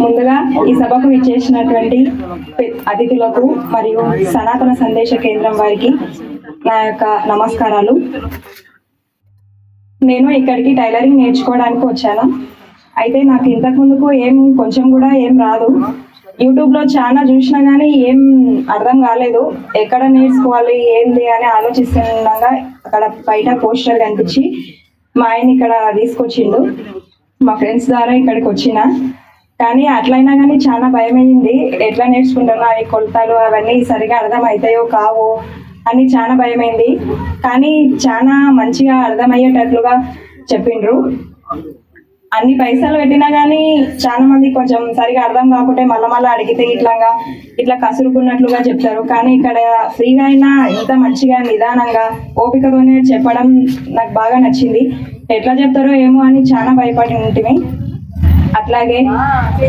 ముందుగా ఈ సభకు విచ్చేసినటువంటి అతిథులకు మరియు సనాతన సందేశ కేంద్రం వారికి నా యొక్క నమస్కారాలు. నేను ఇక్కడికి టైలరింగ్ నేర్చుకోవడానికి వచ్చాను. అయితే నాకు ఇంతకు ముందుకు కొంచెం కూడా రాదు. యూట్యూబ్లో చాలా చూసినా కానీ ఏం అర్థం కాలేదు. ఎక్కడ నేర్చుకోవాలి ఏంది అని ఆలోచిస్తుండగా అక్కడ బయట పోస్టర్ కనిపించి మా ఆయన ఇక్కడ తీసుకొచ్చిండు. మా ఫ్రెండ్స్ ద్వారా ఇక్కడికి వచ్చిన, కానీ అట్లయినా కానీ చాలా భయమైంది. ఎట్లా నేర్చుకుంటున్నా, ఈ కొలతలు అవన్నీ సరిగా అర్థం అవుతాయో కావో అని చాలా భయమైంది. కానీ చాలా మంచిగా అర్థమయ్యేటట్లుగా చెప్పిండ్రు. అన్ని పైసలు పెట్టినా కానీ చాలా మంది కొంచెం సరిగా అర్థం కాకుంటే మళ్ళా అడిగితే ఇట్లా కసురుకున్నట్లుగా చెప్తారు. కానీ ఇక్కడ ఫ్రీగా అయినా ఎంత మంచిగా నిదానంగా ఓపికతోనే చెప్పడం నాకు బాగా నచ్చింది. ఎట్లా చెప్తారో ఏమో అని చాలా భయపడి ఉంటుంది. అట్లాగే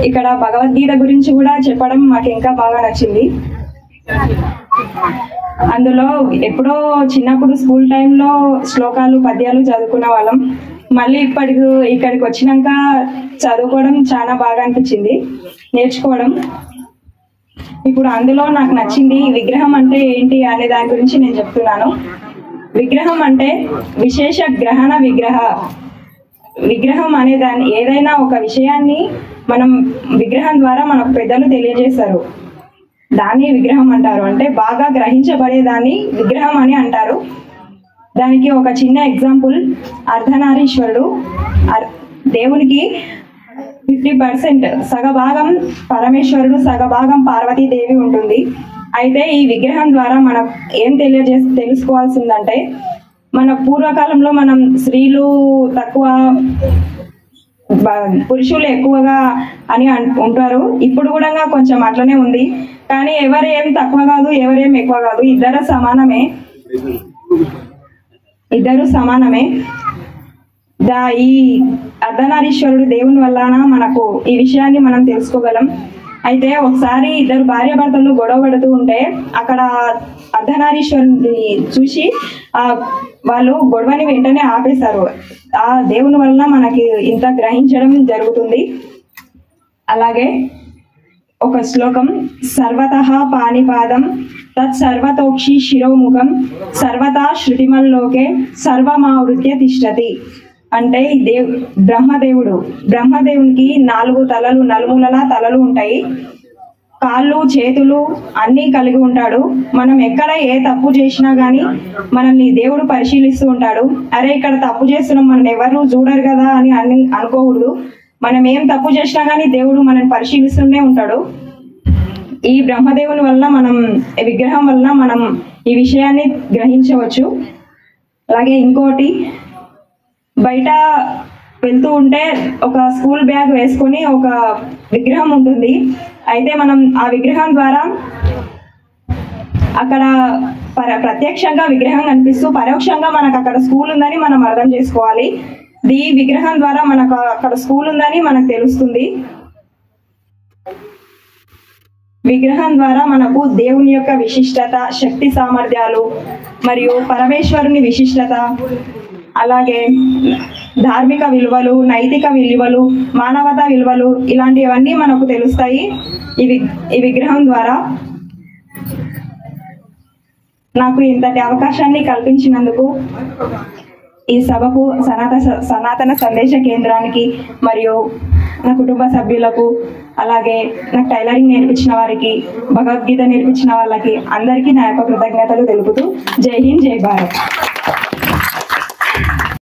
ఇక్కడ భగవద్గీత గురించి కూడా చెప్పడం మాకు ఇంకా బాగా నచ్చింది. అందులో ఎప్పుడో చిన్నప్పుడు స్కూల్ టైంలో శ్లోకాలు పద్యాలు చదువుకునే వాళ్ళం. మళ్ళీ ఇక్కడికి వచ్చినాక చదువుకోవడం చాలా బాగా అనిపించింది, నేర్చుకోవడం. ఇప్పుడు అందులో నాకు నచ్చింది విగ్రహం అంటే ఏంటి అనే దాని గురించి నేను చెప్తున్నాను. విగ్రహం అంటే విశేష గ్రహణ విగ్రహం అనే దాన్ని ఏదైనా ఒక విషయాన్ని మనం విగ్రహం ద్వారా మనకు పెద్దలు తెలియజేస్తారు. దాన్ని విగ్రహం అంటారు. అంటే బాగా గ్రహించబడేదాన్ని విగ్రహం అని అంటారు. దానికి ఒక చిన్న ఎగ్జాంపుల్, అర్ధనారీశ్వరుడు. దేవునికి 50% సగభాగం పరమేశ్వరుడు, సగభాగం పార్వతీదేవి ఉంటుంది. అయితే ఈ విగ్రహం ద్వారా మనం ఏం తెలుసుకోవాల్సిందంటే, మన పూర్వకాలంలో మనం స్త్రీలు తక్కువ పురుషులు ఎక్కువగా అని ఉంటారు. ఇప్పుడు కూడా కొంచెం అట్లనే ఉంది. కానీ ఎవరేం తక్కువ కాదు, ఎవరేం ఎక్కువ కాదు, ఇద్దరు సమానమే. ఈ అర్ధనారీశ్వరుడు దేవుని వలన మనకు ఈ విషయాన్ని మనం తెలుసుకోగలం. అయితే ఒకసారి ఇద్దరు భార్యాభర్తలు గొడవ పడుతూ ఉంటే అక్కడ అర్ధనారీశ్వరుని చూసి వాళ్ళు గొడవని వెంటనే ఆపేశారు. ఆ దేవుని వలన మనకి ఇంత గ్రహించడం జరుగుతుంది. అలాగే ఒక శ్లోకం, సర్వతః పాణిపాదం తత్ సర్వతోక్షి శిరోముఖం సర్వతా శృతిమల్లోకే సర్వమావృత్య తిష్టతి. అంటే బ్రహ్మదేవునికి 4 తలలు, నలుమూలలా తలలు ఉంటాయి. కాళ్ళు చేతులు అన్నీ కలిగి ఉంటాడు. మనం ఎక్కడ ఏ తప్పు చేసినా గానీ మనల్ని దేవుడు పరిశీలిస్తూ ఉంటాడు. అరే ఇక్కడ తప్పు చేస్తున్నాం, మనం ఎవరు చూడరు కదా అని అనుకోకూడదు. మనం ఏం తప్పు చేసినా గానీ దేవుడు మనల్ని పరిశీలిస్తూనే ఉంటాడు. ఈ బ్రహ్మదేవుని వల్ల విగ్రహం వల్ల మనం ఈ విషయాన్ని గ్రహించవచ్చు. అలాగే ఇంకోటి, బయట వెళ్తూ ఉంటే ఒక స్కూల్ బ్యాగ్ వేసుకొని ఒక విగ్రహం ఉంటుంది. అయితే మనం ఆ విగ్రహం ద్వారా అక్కడ ప్రత్యక్షంగా విగ్రహం కనిపిస్తూ పరోక్షంగా మనకు అక్కడ స్కూల్ ఉందని మనం అర్థం చేసుకోవాలి. ఈ విగ్రహం ద్వారా మనకు అక్కడ స్కూల్ ఉందని మనకు తెలుస్తుంది. విగ్రహం ద్వారా మనకు దేవుని యొక్క విశిష్టత, శక్తి సామర్థ్యాలు మరియు పరమేశ్వరుని విశిష్టత, అలాగే ధార్మిక విలువలు, నైతిక విలువలు, మానవతా విలువలు ఇలాంటివన్నీ మనకు తెలుస్తాయి ఈ విగ్రహం ద్వారా. నాకు ఇంతటి అవకాశాన్ని కల్పించినందుకు ఈ సభకు, సనాతన సందేశ కేంద్రానికి మరియు నా కుటుంబ సభ్యులకు, అలాగే నాకు టైలరింగ్ నేర్పించిన వారికి, భగవద్గీత నేర్పించిన వాళ్ళకి అందరికీ నా యొక్క కృతజ్ఞతలు తెలుపుతూ జై హింద్, జై భారత్.